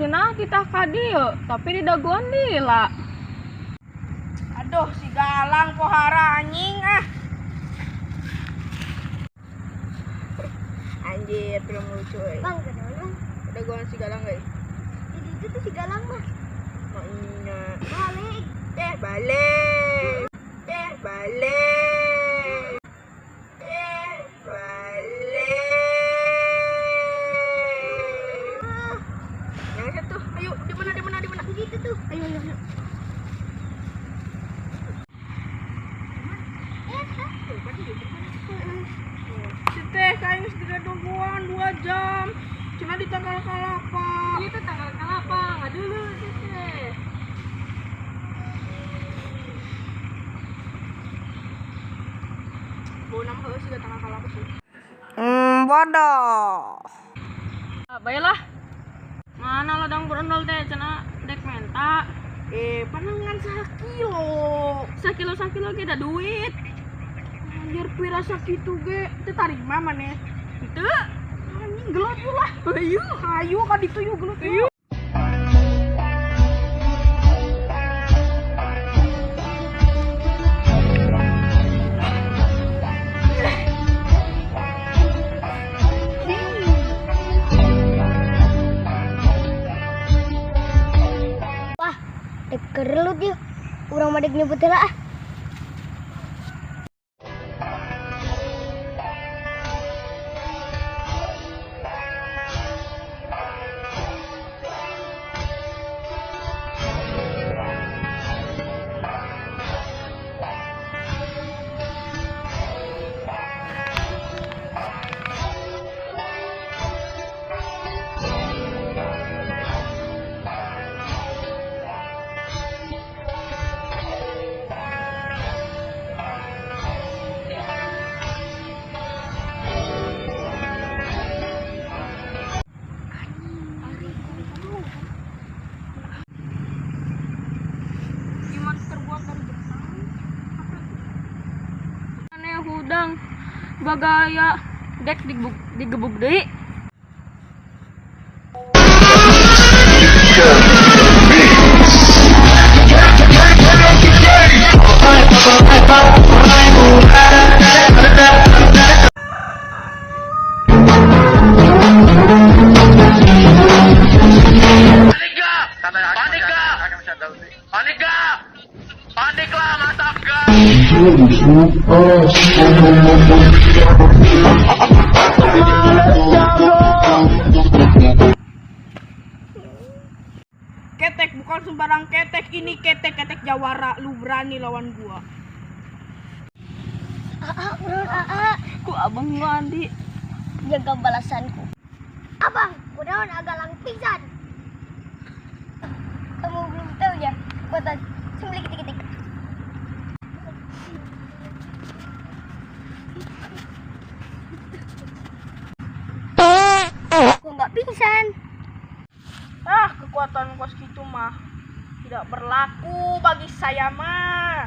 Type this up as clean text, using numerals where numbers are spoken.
cenah kita kadio, tapi di daguan lila. Aduh, si Galang pohara anjing ah. Anjir, film lucu Bang, kenapa? Ada gua si Galang guys. Itu tuh si Galang mah. Maknya. Balik. Balik. Balik. Ah, Yang satu, ayo di mana? gitu tuh. Ayo. Teh kayak di gadongan 2 jam. Cuma di tanggal kalapa. Itu tanggal kalapa, nggak dulu teh. Bawa 6 heus juga tanggal kalapa sih. Bodoh. Baiklah. Mana ladang berondol teh cenah dek menta. Panangan 1 kilo. Sakilo kita duit. Anjir pira sakitu ge. Teu tarima maneh. Itu Anjing gelut lah. Hayu ka ditu yuk gelut. Wah, dek kerelut yuk. Urang madek nyebut lah. hudang bagaya dek digebuk deui. Paniklah Mas Afgan. Ketek bukan sembarang ketek, ini ketek jawara. Lu berani lawan gua. Urang Ku abang gua Andi. jaga balasanku. Abang, kunaon agalang pisan. Kamu belum tahu ya, kekuatan sembelih ketik-ketik. Aku nggak pingsan. Kekuatan kos gitu mah tidak berlaku bagi saya mah.